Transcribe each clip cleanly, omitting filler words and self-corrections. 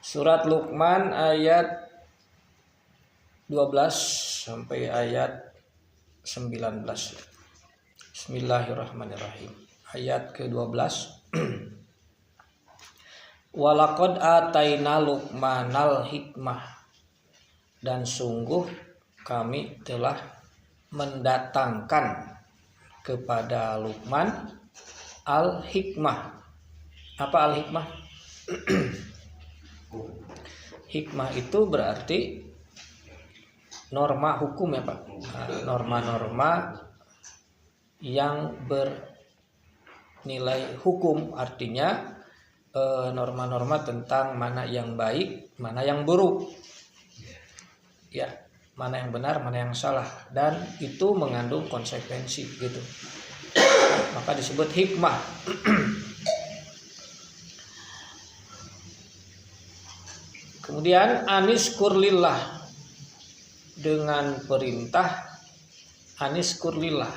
Surat Luqman ayat 12 sampai ayat 19. Bismillahirrahmanirrahim. Ayat ke-12. Walaqad ataina Luqmanal hikmah, dan sungguh kami telah mendatangkan kepada Luqman al-hikmah. Apa al-hikmah? Hikmah itu berarti norma hukum ya Pak. Norma-norma yang bernilai hukum, artinya norma-norma tentang mana yang baik, mana yang buruk, ya, mana yang benar, mana yang salah, dan itu mengandung konsekuensi gitu. Maka disebut hikmah. Kemudian aniskurlillah, dengan perintah aniskurlillah,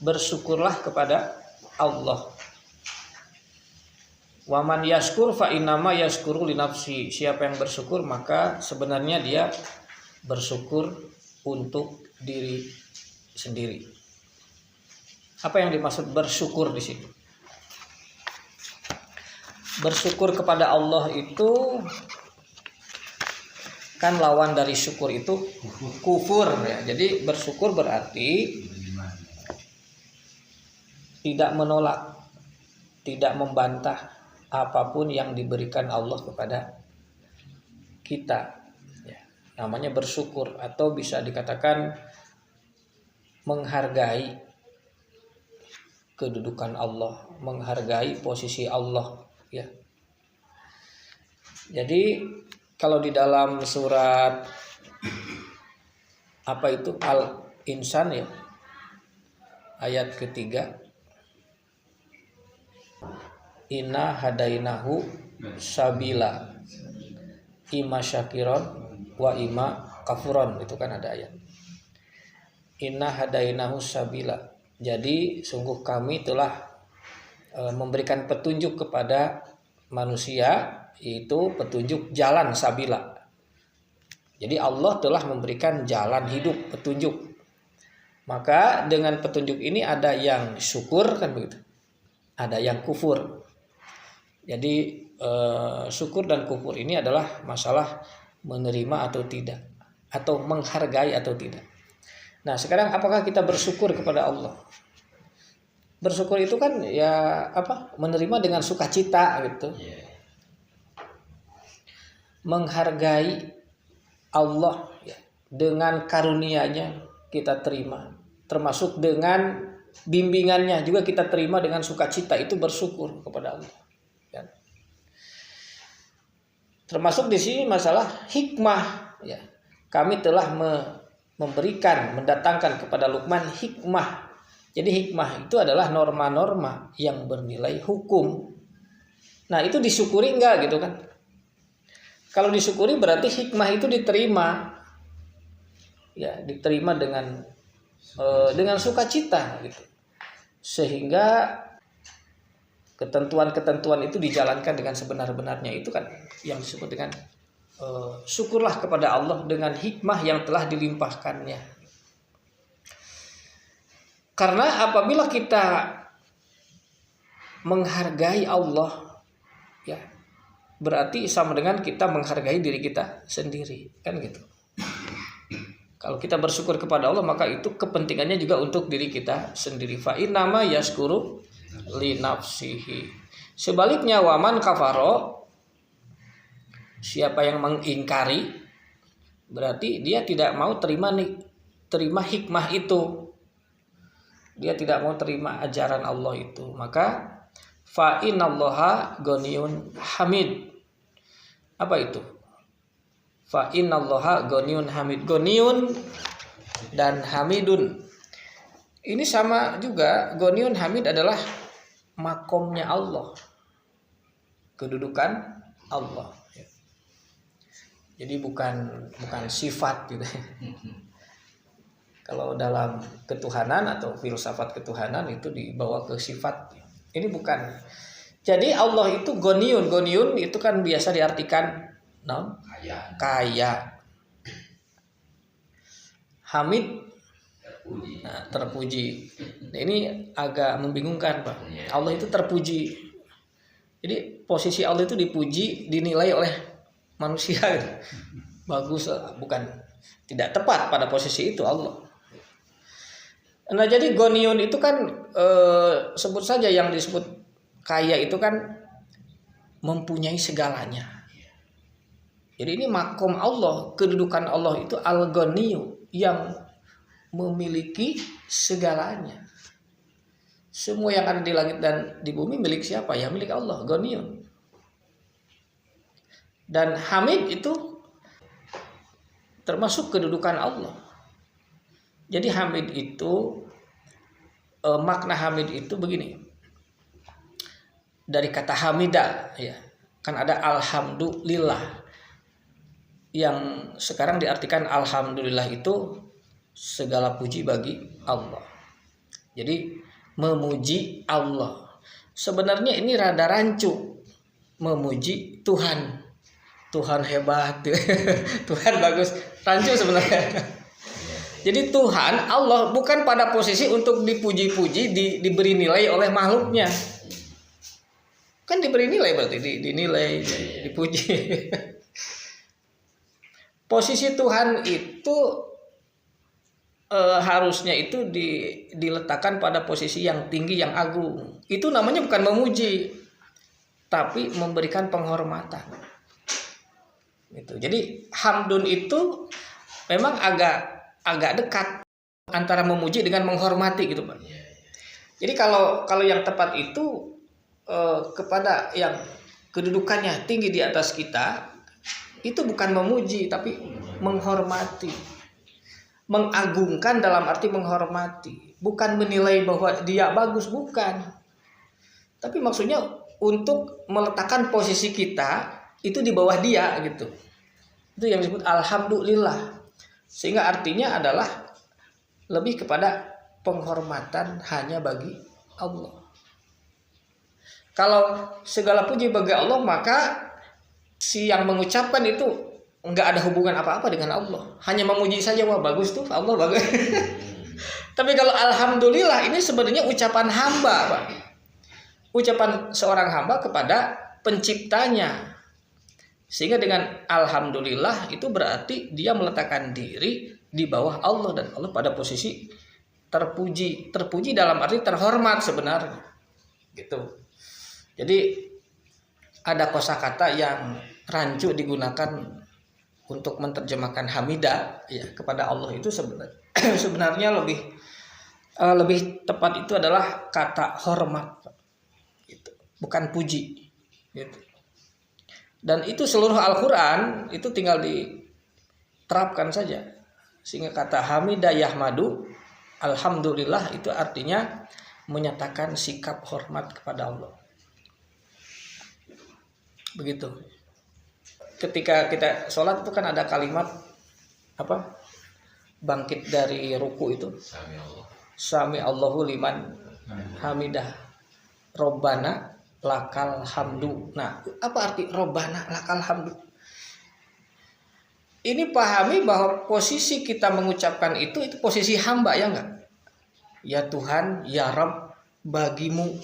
bersyukurlah kepada Allah. Waman yaskur fa innama yaskuru li nafsi. Siapa yang bersyukur maka sebenarnya dia bersyukur untuk diri sendiri. Apa yang dimaksud bersyukur di sini? Bersyukur kepada Allah itu kan lawan dari syukur itu kufur ya. Jadi bersyukur berarti tidak menolak, tidak membantah apapun yang diberikan Allah kepada kita ya. Namanya bersyukur, atau bisa dikatakan menghargai kedudukan Allah, menghargai posisi Allah ya. Jadi kalau di dalam surat apa itu Al-Insan ya, ayat ketiga, Inna hadainahu sabila ima syakiron wa ima kafuron, itu kan ada ayat. Inna hadainahu sabila, jadi sungguh kami telah memberikan petunjuk kepada manusia, itu petunjuk jalan sabila. Jadi Allah telah memberikan jalan hidup, petunjuk. Maka dengan petunjuk ini ada yang syukur kan begitu, ada yang kufur. Jadi syukur dan kufur ini adalah masalah menerima atau tidak, atau menghargai atau tidak. Nah sekarang apakah kita bersyukur kepada Allah? Bersyukur itu kan ya apa? Menerima dengan sukacita gitu. Menghargai Allah ya, dengan karunia-Nya kita terima, termasuk dengan bimbingannya juga kita terima dengan sukacita, itu bersyukur kepada Allah ya. Termasuk di sini masalah hikmah ya. Kami telah memberikan, mendatangkan kepada Luqman hikmah. Jadi hikmah itu adalah norma-norma yang bernilai hukum. Nah itu disyukuri enggak gitu kan? Kalau disyukuri berarti hikmah itu diterima, ya, diterima dengan sukacita gitu. Sehingga ketentuan-ketentuan itu dijalankan dengan sebenar-benarnya, itu kan yang disebut dengan syukurlah kepada Allah dengan hikmah yang telah dilimpahkannya. Karena apabila kita menghargai Allah ya, berarti sama dengan kita menghargai diri kita sendiri kan gitu. Kalau kita bersyukur kepada Allah maka itu kepentingannya juga untuk diri kita sendiri. Fa innama yaskuru li nafsihi. Sebaliknya waman kafaro, siapa yang mengingkari berarti dia tidak mau terima hikmah itu. Dia tidak mau terima ajaran Allah itu. Maka fa innallaha ghaniyun hamid. Apa itu? Fa innallaha ghaniyun hamid. Ghaniyun dan hamidun ini sama juga. Ghaniyun hamid adalah makomnya Allah, kedudukan Allah. Jadi bukan sifat gitu. Kalau dalam ketuhanan atau filsafat ketuhanan itu dibawa ke sifat. Ini bukan. Jadi Allah itu goniun. Goniun itu kan biasa diartikan kaya. Hamid terpuji. Nah, ini agak membingungkan, Pak. Allah itu terpuji. Jadi posisi Allah itu dipuji, dinilai oleh manusia gitu. Bagus, bukan, tidak tepat pada posisi itu Allah. Nah, jadi goniun itu kan sebut saja yang disebut kaya itu kan mempunyai segalanya. Jadi ini makom Allah, kedudukan Allah itu al-ghaniyu, yang memiliki segalanya. Semua yang ada di langit dan di bumi milik siapa? Ya milik Allah, ghaniyun. Dan hamid itu termasuk kedudukan Allah. Jadi hamid itu makna hamid itu begini. Dari kata hamida, ya. Kan ada alhamdulillah. Yang sekarang diartikan alhamdulillah itu segala puji bagi Allah. Jadi memuji Allah. Sebenarnya ini rada rancu. Memuji Tuhan. Tuhan hebat. Tuhan bagus. Rancu sebenarnya. Jadi Tuhan Allah bukan pada posisi untuk dipuji-puji, diberi nilai oleh makhluknya. Kan diberi nilai berarti dinilai, dipuji. Posisi Tuhan itu harusnya itu diletakkan pada posisi yang tinggi, yang agung. Itu namanya bukan memuji, tapi memberikan penghormatan. Gitu. Jadi hamdun itu memang agak dekat antara memuji dengan menghormati gitu, Pak. Jadi kalau yang tepat itu kepada yang kedudukannya tinggi di atas kita, itu bukan memuji tapi menghormati. Mengagungkan dalam arti menghormati, bukan menilai bahwa dia bagus, bukan. Tapi maksudnya untuk meletakkan posisi kita itu di bawah dia gitu. Itu yang disebut alhamdulillah. Sehingga artinya adalah lebih kepada penghormatan hanya bagi Allah. Kalau segala puji bagi Allah, maka si yang mengucapkan itu enggak ada hubungan apa-apa dengan Allah, hanya memuji saja, wah bagus tuh Allah bagus. Tapi kalau alhamdulillah ini sebenarnya ucapan hamba, Pak. Ucapan seorang hamba kepada penciptanya. Sehingga dengan alhamdulillah itu berarti dia meletakkan diri di bawah Allah, dan Allah pada posisi terpuji. Terpuji dalam arti terhormat sebenarnya. Gitu. Jadi ada kosakata yang rancu digunakan untuk menerjemahkan hamidah ya kepada Allah itu sebenarnya lebih tepat itu adalah kata hormat, gitu. Bukan puji, gitu. Dan itu seluruh Al-Quran itu tinggal diterapkan saja, sehingga kata hamidah yahmadu, alhamdulillah itu artinya menyatakan sikap hormat kepada Allah. Begitu. Ketika kita sholat itu kan ada kalimat apa? Bangkit dari ruku itu. Sami Allahu liman hamidah. Robbana lakal hamdu. Nah, apa arti Robbana lakal hamdu? Ini pahami bahwa posisi kita mengucapkan itu posisi hamba, ya enggak? Ya Tuhan, ya Rabb, bagimu.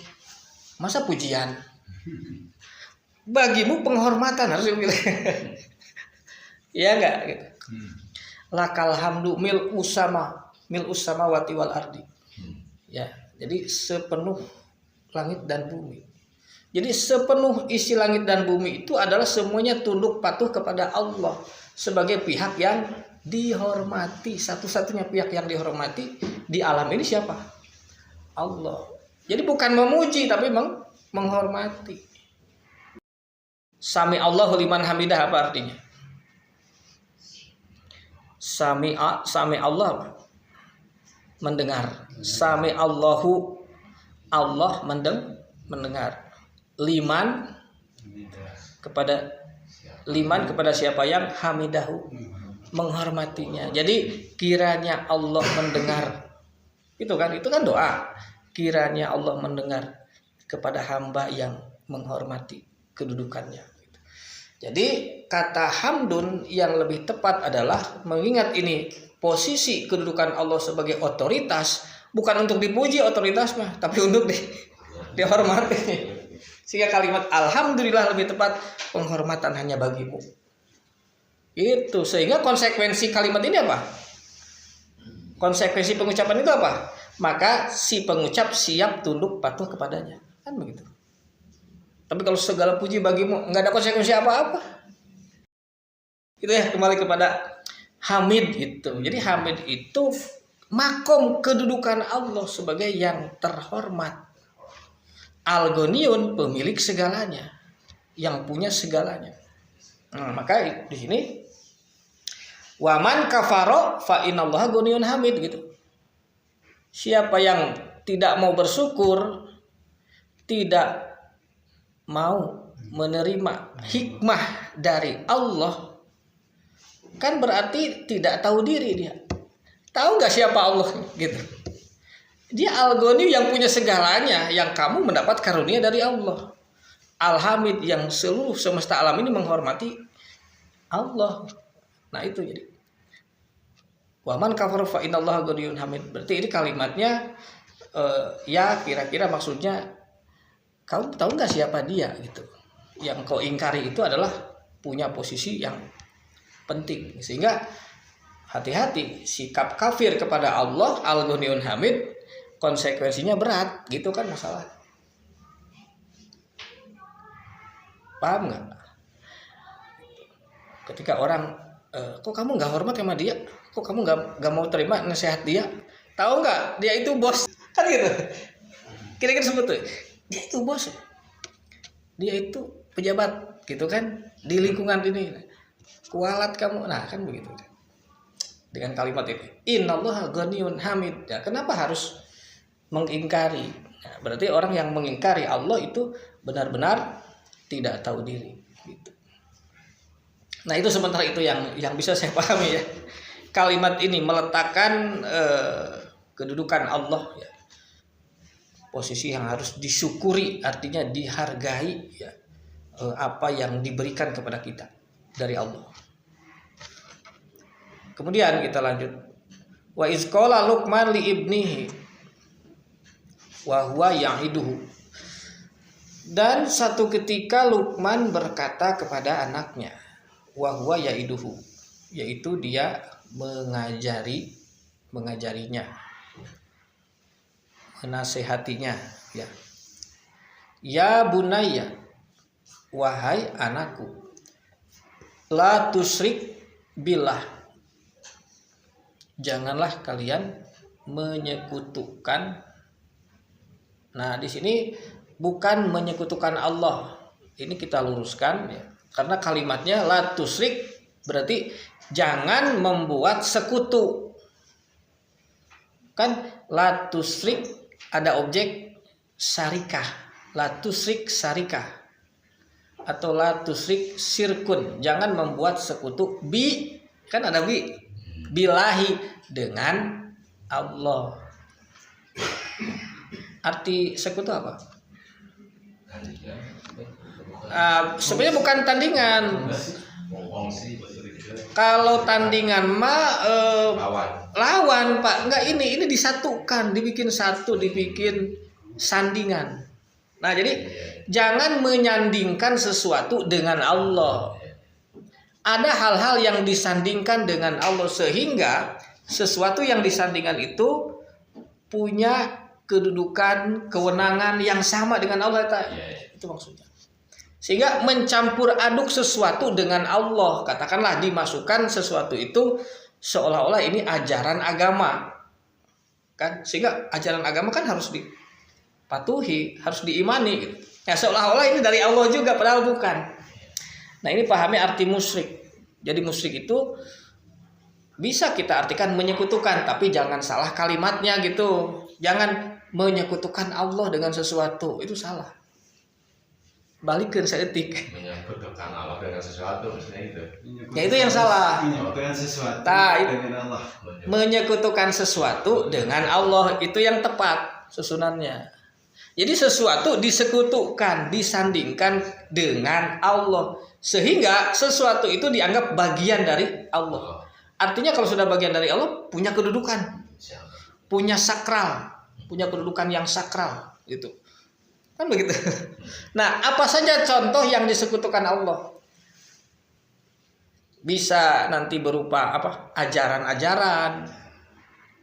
Masa pujian? Bagimu penghormatan harus dibilang. Ya enggak gitu. Lakal hamdu mil usama wati wal ardi. Ya, jadi sepenuh langit dan bumi. Jadi sepenuh isi langit dan bumi itu adalah semuanya tunduk patuh kepada Allah sebagai pihak yang dihormati. Satu-satunya pihak yang dihormati di alam ini siapa? Allah. Jadi bukan memuji tapi menghormati. Sami Allahu liman hamidah apa artinya? Sami Allah mendengar. Sami Allahu Allah mendengar. Liman kepada siapa yang hamidahu menghormatinya. Jadi kiranya Allah mendengar. Itu kan doa. Kiranya Allah mendengar kepada hamba yang menghormati kedudukannya. Jadi kata hamdun yang lebih tepat adalah mengingat ini posisi kedudukan Allah sebagai otoritas, bukan untuk dipuji otoritas mah, tapi untuk dihormati. Sehingga kalimat alhamdulillah lebih tepat, penghormatan hanya bagimu. Itu sehingga konsekuensi kalimat ini apa? Konsekuensi pengucapan itu apa? Maka si pengucap siap tunduk patuh kepadanya. Kan begitu. Tapi kalau segala puji bagimu nggak ada konsekuensi apa-apa. Itu ya, kembali kepada hamid itu. Jadi hamid itu makom kedudukan Allah sebagai yang terhormat. Al-Ghaniyun, pemilik segalanya, yang punya segalanya. Maka di sini waman kafaro fa innallaha ghaniyun hamid gitu. Siapa yang tidak mau bersyukur, tidak mau menerima hikmah dari Allah, kan berarti tidak tahu diri dia. Tahu nggak siapa Allah gitu? Dia Al-Ghani yang punya segalanya, yang kamu mendapat karunia dari Allah. Al-Hamid yang seluruh semesta alam ini menghormati Allah. Nah itu jadi. Waman kafar fa innallaha ghaniyyun hamid. Berarti ini kalimatnya ya kira-kira maksudnya kau tahu nggak siapa dia gitu. Yang kau ingkari itu adalah punya posisi yang penting. Sehingga hati-hati sikap kafir kepada Allah Al-Ghaniyyun Hamid konsekuensinya berat gitu kan masalah. Paham nggak? Ketika orang kok kamu nggak hormat sama dia, kok kamu nggak mau terima nasihat dia, tahu nggak dia itu bos kan gitu. Kira-kira sebetulnya dia itu bos, dia itu pejabat gitu kan di lingkungan ini, kualat kamu, nah kan begitu. Dengan kalimat ini, innallaha ghaniyyun hamid. Ya, kenapa harus mengingkari? Nah, berarti orang yang mengingkari Allah itu benar-benar tidak tahu diri. Gitu. Nah itu sementara itu yang bisa saya pahami ya. Kalimat ini meletakkan kedudukan Allah ya. Posisi yang harus disyukuri, artinya dihargai ya, apa yang diberikan kepada kita dari Allah. Kemudian kita lanjut. Wa iz qala Luqman li ibnihi wa huwa ya'iduhu. Dan satu ketika Luqman berkata kepada anaknya, wa huwa ya'iduhu, yaitu dia mengajarinya, menasehatinya ya. Ya bunayya, wahai anakku, la tusyrik billah, janganlah kalian menyekutukan. Nah di sini bukan menyekutukan Allah, ini kita luruskan ya, karena kalimatnya la tusyrik berarti jangan membuat sekutu. Kan la tusyrik ada objek syarikah, la tusyrik syarikah atau la tusyrik syirkun, jangan membuat sekutu bi, kan ada bi, bilahi, dengan Allah. Arti sekutu apa? Sebenarnya bukan tandingan. Kalau tandingan mah lawan Pak, enggak, ini disatukan, dibikin satu, dibikin sandingan. Nah jadi jangan menyandingkan sesuatu dengan Allah. Ada hal-hal yang disandingkan dengan Allah sehingga sesuatu yang disandingkan itu punya kedudukan, kewenangan yang sama dengan Allah. Itu maksudnya. Sehingga mencampur aduk sesuatu dengan Allah, katakanlah dimasukkan sesuatu itu seolah-olah ini ajaran agama, kan? Sehingga ajaran agama kan harus dipatuhi, harus diimani, gitu. Ya seolah-olah ini dari Allah juga, padahal bukan. Nah ini pahami arti musyrik. Jadi musyrik itu bisa kita artikan menyekutukan, tapi jangan salah kalimatnya gitu. Jangan menyekutukan Allah dengan sesuatu, itu salah. Balikin seetik. Menyekutukan Allah dengan sesuatu, maksudnya itu. Ya itu yang salah. Menyekutukan sesuatu dengan Allah. Menyekutukan sesuatu dengan Allah itu yang tepat susunannya. Jadi sesuatu disekutukan, disandingkan dengan Allah. Sehingga sesuatu itu dianggap bagian dari Allah. Artinya kalau sudah bagian dari Allah, punya kedudukan. Punya sakral. Punya kedudukan yang sakral. Gitu. Kan begitu. Nah, apa saja contoh yang disekutukan Allah? Bisa nanti berupa apa? Ajaran-ajaran,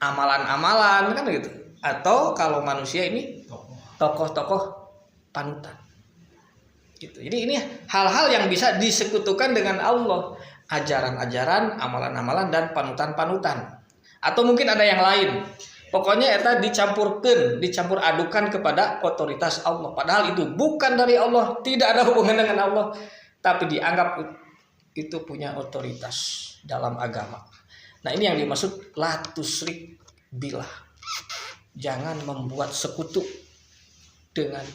amalan-amalan, kan begitu. Atau kalau manusia ini tokoh-tokoh panutan. Gitu. Jadi ini hal-hal yang bisa disekutukan dengan Allah, ajaran-ajaran, amalan-amalan dan panutan-panutan. Atau mungkin ada yang lain. Pokoknya eta dicampur adukan kepada otoritas Allah. Padahal itu bukan dari Allah, tidak ada hubungan dengan Allah, tapi dianggap itu punya otoritas dalam agama. Nah, ini yang dimaksud la tusyrik billah. Jangan membuat sekutu dengan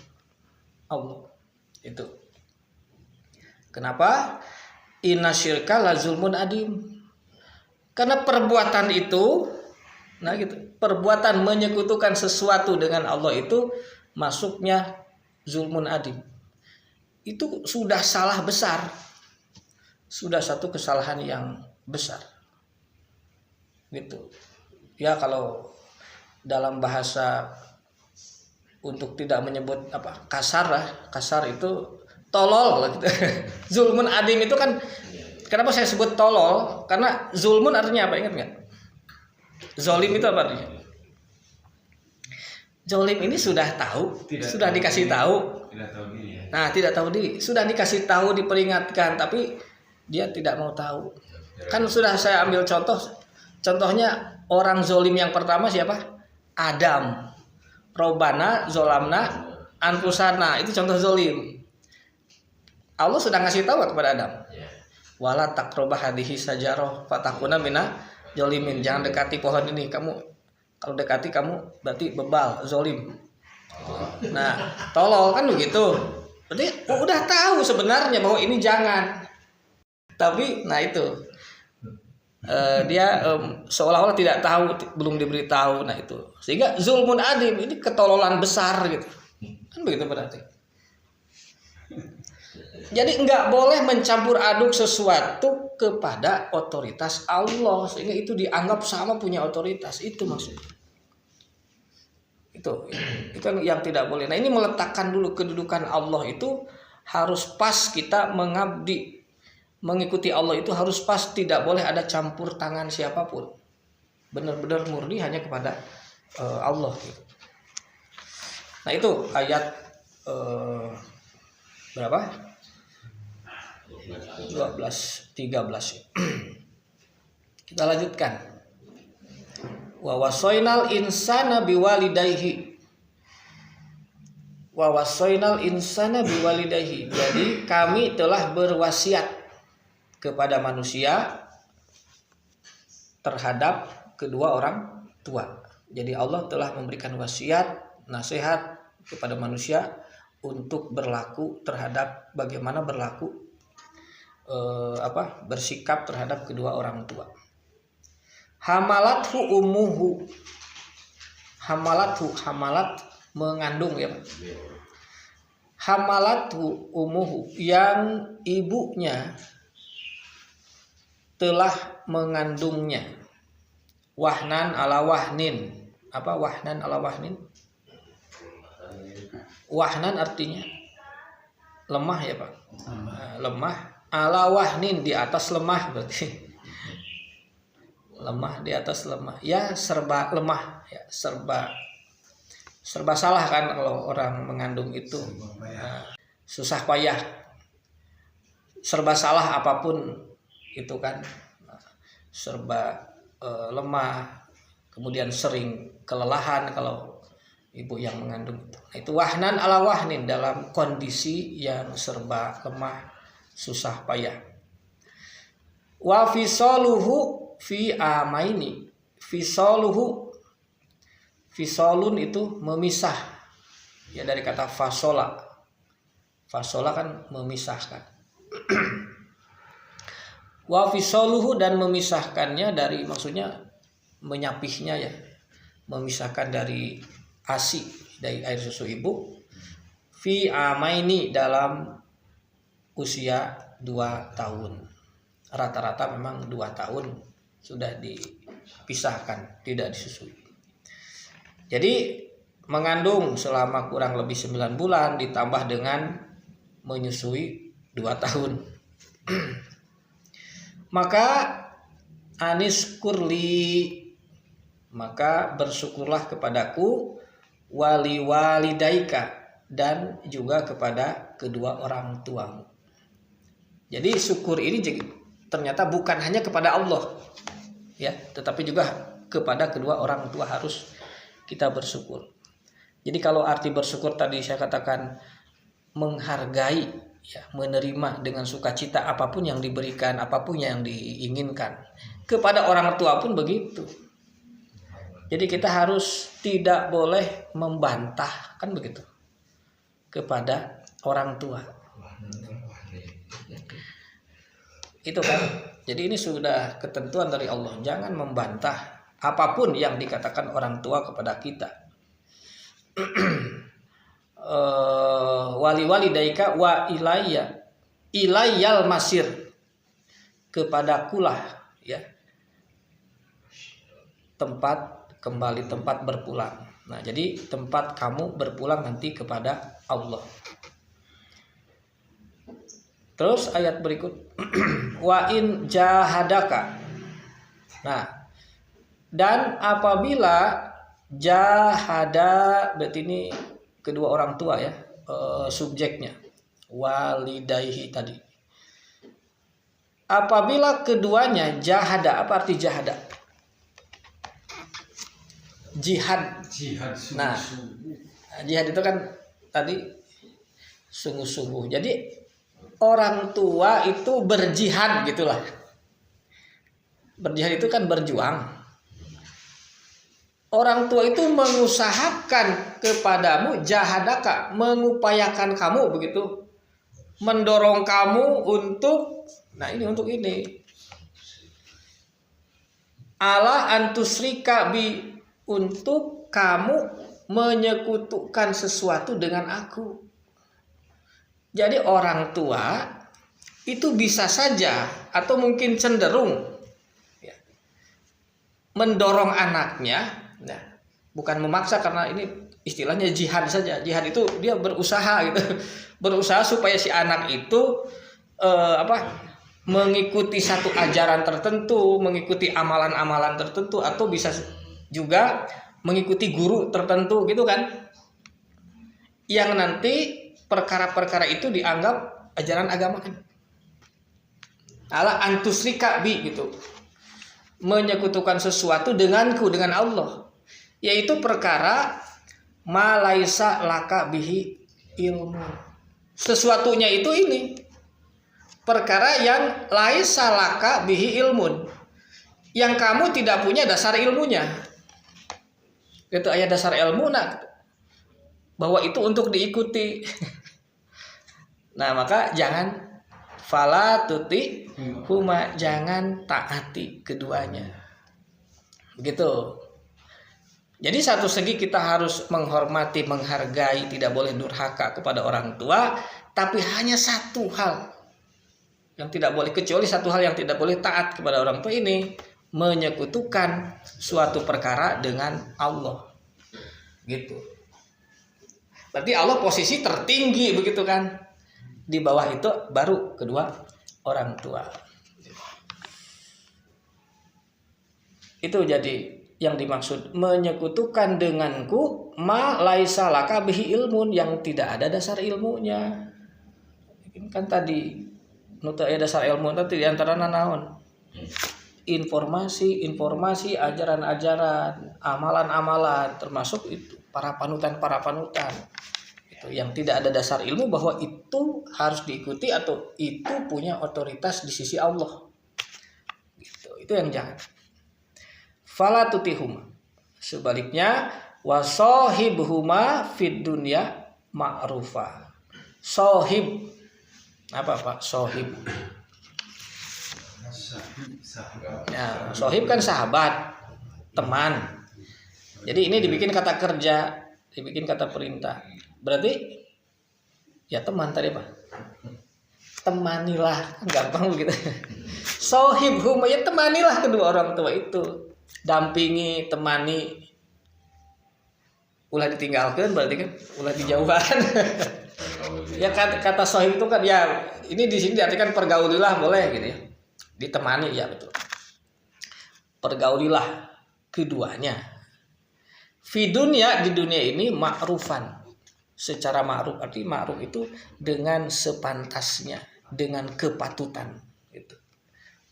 Allah. Itu. Kenapa? Inna syirka la zulmun adim. Karena perbuatan itu, nah gitu, perbuatan menyekutukan sesuatu dengan Allah itu masuknya zulmun adim. Itu sudah salah besar. Sudah satu kesalahan yang besar. Gitu. Ya kalau dalam bahasa untuk tidak menyebut apa kasar itu tolol gitu. Zulmun adim itu kan, kenapa saya sebut tolol? Karena zulmun artinya apa, ingat nggak? Zolim itu apa artinya? Zolim ini sudah tahu, sudah dikasih tahu. Nah, tidak tahu diri, sudah dikasih tahu, diperingatkan, tapi dia tidak mau tahu. Kan sudah saya ambil contohnya orang zolim yang pertama siapa? Adam. Robana zolamna anfusana, itu contoh zolim. Allah sudah ngasih tahu kepada Adam, wala taqrabah hadhihi sajarah fatakuna mina zolimin. Jangan dekati pohon ini, kamu kalau dekati kamu berarti bebal, zolim. Nah, tolol kan begitu. Berarti udah tahu sebenarnya bahwa ini jangan. Tapi nah itu dia seolah-olah tidak tahu, belum diberitahu. Nah itu sehingga zulmun adim, ini ketololan besar gitu kan, begitu berarti. Jadi nggak boleh mencampur aduk sesuatu kepada otoritas Allah, sehingga itu dianggap sama punya otoritas. Itu maksudnya. Itu yang tidak boleh. Nah ini meletakkan dulu kedudukan Allah itu harus pas, kita mengabdi mengikuti Allah itu harus pas, tidak boleh ada campur tangan siapapun. Benar-benar murni hanya kepada Allah. Nah itu ayat berapa? 13. Kita lanjutkan. Wa wasainal insana biwalidayhi. Wa wasainal insana biwalidayhi. Jadi kami telah berwasiat kepada manusia terhadap kedua orang tua. Jadi Allah telah memberikan wasiat, nasihat kepada manusia untuk berlaku terhadap bagaimana berlaku bersikap terhadap kedua orang tua. Hamalathu ummuhu. Hamalat mengandung ya Pak. Hamalathu ummuhu, yang ibunya telah mengandungnya. Wahnan ala wahnin. Apa wahnan ala wahnin? Wahnan artinya lemah ya Pak. Lemah ala wahnin, di atas lemah berarti. Lemah di atas lemah. Ya serba lemah, ya serba salah kan kalau orang mengandung itu. Susah payah. Serba salah apapun itu kan, serba lemah, kemudian sering kelelahan kalau ibu yang mengandung itu. Nah, itu wahnan ala wahnin, dalam kondisi yang serba lemah, susah payah. Wa fisaluhu fi amaini. Fisolun itu memisah ya, dari kata fasola. Fasola kan memisahkan. Wa fisaluhu, dan memisahkannya dari, maksudnya menyapihnya ya, memisahkan dari ASI dari air susu ibu fi amaini dalam usia 2 tahun. Rata-rata memang 2 tahun sudah dipisahkan, tidak disusui. Jadi mengandung selama kurang lebih 9 bulan ditambah dengan menyusui 2 tahun. Maka anis kurli, maka bersyukurlah kepadaku, wali walidaika, dan juga kepada kedua orang tuamu. Jadi syukur ini ternyata bukan hanya kepada Allah, ya, tetapi juga kepada kedua orang tua harus kita bersyukur. Jadi kalau arti bersyukur tadi saya katakan menghargai, ya, menerima dengan sukacita apapun yang diberikan, apapun yang diinginkan. Kepada orang tua pun begitu. Jadi kita harus tidak boleh membantah, kan begitu, kepada orang tua. Itu kan. Jadi ini sudah ketentuan dari Allah. Jangan membantah apapun yang dikatakan orang tua kepada kita. Wali daika wa ilayyal masir, kepadakulah, ya, tempat kembali, tempat berpulang. Nah, jadi tempat kamu berpulang nanti kepada Allah. Terus ayat berikut wa in jahadaka. Nah, dan apabila jahada, berarti ini kedua orang tua, ya, subjeknya walidaihi tadi. Apabila keduanya jahada, apa arti jahada? Jihad. Nah, jihad itu kan tadi sungguh-sungguh. Jadi orang tua itu berjihad gitulah. Berjihad itu kan berjuang. Orang tua itu mengusahakan kepadamu, jahadaka, mengupayakan kamu begitu, mendorong kamu untuk, nah ini untuk ini, ala antusrika bi, untuk kamu menyekutukan sesuatu dengan aku. Jadi orang tua itu bisa saja atau mungkin cenderung, ya, mendorong anaknya, nah, bukan memaksa karena ini istilahnya jihad saja. Jihad itu dia berusaha gitu, berusaha supaya si anak itu mengikuti satu ajaran tertentu, mengikuti amalan-amalan tertentu, atau bisa juga mengikuti guru tertentu gitu kan, yang nanti perkara-perkara itu dianggap ajaran agama kan. Ala antusrika bi gitu. Menyekutukan sesuatu denganku, dengan Allah. Yaitu perkara ma laisa laka bihi ilmu. Sesuatunya itu ini. Perkara yang laisa laka bihi ilmun. Yang kamu tidak punya dasar ilmunya. Itu ayat dasar ilmu, nah, bahwa itu untuk diikuti. Nah, maka jangan fala tuti huma, jangan taati keduanya. Begitu. Jadi satu segi kita harus menghormati, menghargai, tidak boleh durhaka kepada orang tua, tapi hanya satu hal yang tidak boleh, kecuali satu hal yang tidak boleh taat kepada orang tua ini, menyekutukan suatu perkara dengan Allah. Gitu. Berarti Allah posisi tertinggi begitu kan. Di bawah itu baru kedua orang tua. Itu jadi yang dimaksud menyekutukan denganku ma laisa laka bihi ilmun, yang tidak ada dasar ilmunya. Kan tadi nuta dasar ilmu tadi di antara naon? Informasi, ajaran-ajaran, amalan-amalan, termasuk itu para panutan itu yang tidak ada dasar ilmu bahwa itu harus diikuti atau itu punya otoritas di sisi Allah. Gitu. Itu yang jangan. Fala tutihuma. Sebaliknya wasohibhuma fid dunya ma'rufa. Sohib. Apa Pak? Sohib. Ya, sohib kan sahabat, teman. Jadi ini dibikin kata kerja dibikin kata perintah. Berarti ya teman tadi Pak. Temanilah, gampang begitu. Sohibhum, ya temanilah kedua orang tua itu. Dampingi, temani. Ulah ditinggalkan berarti kan ulah dijauhan. Ya kata sohib itu kan ya ini di sini diartikan pergaulilah boleh gitu ya. Ditemani ya betul. Pergaulilah keduanya. Fi dunya, di dunia ini ma'rufan. Secara ma'ruf, arti ma'ruf itu dengan sepantasnya, dengan kepatutan gitu.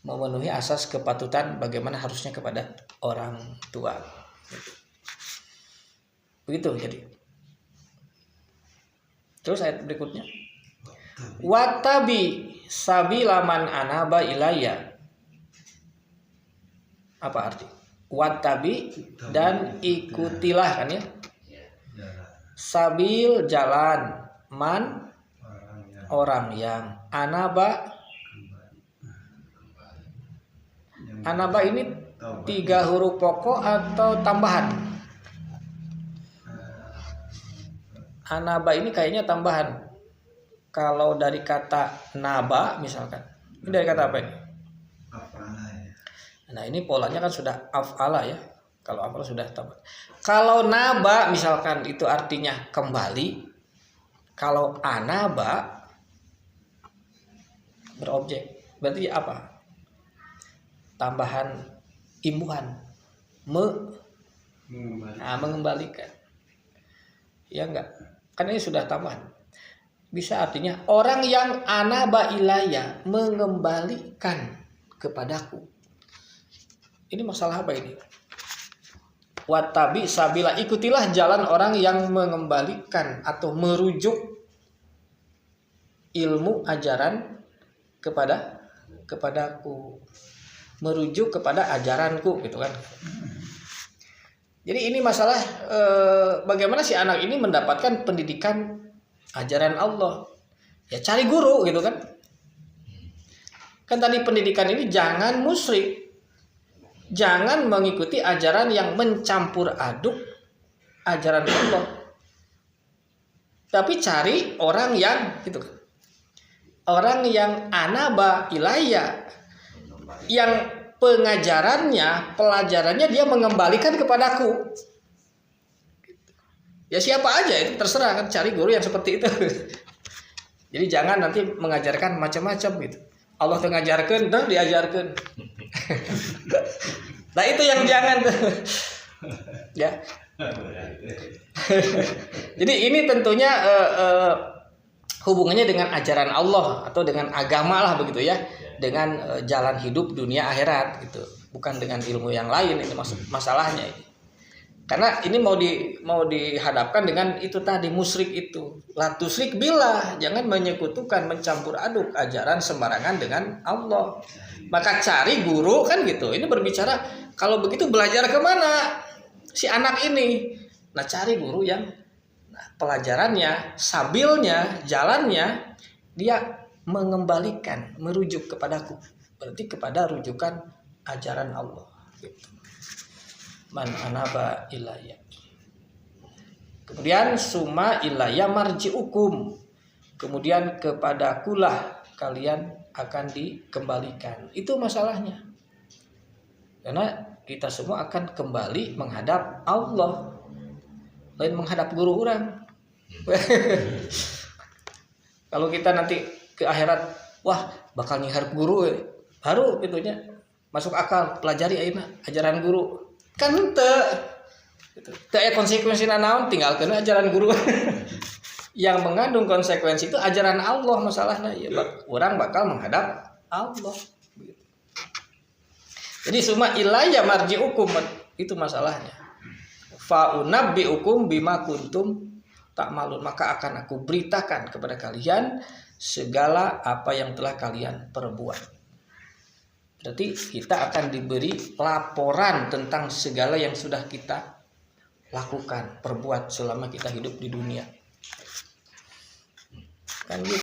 Memenuhi asas kepatutan bagaimana harusnya kepada orang tua gitu. Begitu jadi. Terus ayat berikutnya. Wattabi sabila man anaba ilayya. Apa arti? Wattabi dan ikutilah kan ya. Sabil jalan, man orang yang anaba. Anaba ini 3 huruf pokok atau tambahan? Anaba ini kayaknya tambahan. Kalau dari kata naba misalkan, ini dari kata apa ini? Nah ini polanya kan sudah af'ala ya. Kalau af'ala sudah tambah. Kalau naba misalkan itu artinya kembali. Kalau anaba berobjek, berarti apa? Tambahan imbuhan, mengembalikan. Ya enggak? Kan ini sudah tambahan. Bisa artinya orang yang anaba ilayya, mengembalikan kepadaku. Ini masalah apa ini? Wattabi sabila, ikutilah jalan orang yang mengembalikan atau merujuk ilmu ajaran kepadaku, merujuk kepada ajaranku gitu kan. Jadi ini masalah bagaimana si anak ini mendapatkan pendidikan ajaran Allah. Ya cari guru gitu kan. Kan tadi pendidikan ini jangan musyrik. Jangan mengikuti ajaran yang mencampur aduk ajaran Allah. Tapi cari orang yang gitu kan. Orang yang anaba ilayya, yang pengajarannya, pelajarannya dia mengembalikan kepadaku. Ya siapa aja itu terserah kan, cari guru yang seperti itu. Jadi jangan nanti mengajarkan macam-macam gitu. Allah tuh ngajarkan, dan diajarkan. Nah itu yang jangan tuh. Ya. Jadi ini tentunya hubungannya dengan ajaran Allah atau dengan agama lah begitu ya, dengan jalan hidup dunia akhirat gitu, bukan dengan ilmu yang lain. Ini masalahnya ini. Karena ini mau dihadapkan dengan itu tadi, musyrik itu. La tusyrik billah, jangan menyekutukan, mencampur aduk ajaran sembarangan dengan Allah. Maka cari guru kan gitu. Ini berbicara kalau begitu belajar kemana si anak ini? Nah cari guru yang pelajarannya, sabilnya, jalannya dia mengembalikan, merujuk kepadaku. Berarti kepada rujukan ajaran Allah gitu. Man anaba ilayya. Kemudian summa ilayya marji'ukum. Kemudian kepadakulah kalian akan dikembalikan. Itu masalahnya. Karena kita semua akan kembali menghadap Allah. Lain menghadap guru orang. Kalau kita nanti ke akhirat, wah bakal nyiharap guru baru itunya masuk akal, pelajari ayeuna ajaran guru. Kan teu aya konsekuensi naon, tinggalkeun ajaran guru. Yang mengandung konsekuensi itu ajaran Allah masalahnya ya, orang bakal menghadap Allah. Jadi summa ilayya marji'ukum, itu masalahnya. Fa unabbi'ukum bima kuntum ta'malun, maka akan aku beritakan kepada kalian segala apa yang telah kalian perbuat. Berarti kita akan diberi laporan tentang segala yang sudah kita lakukan, perbuat selama kita hidup di dunia. Kan gitu.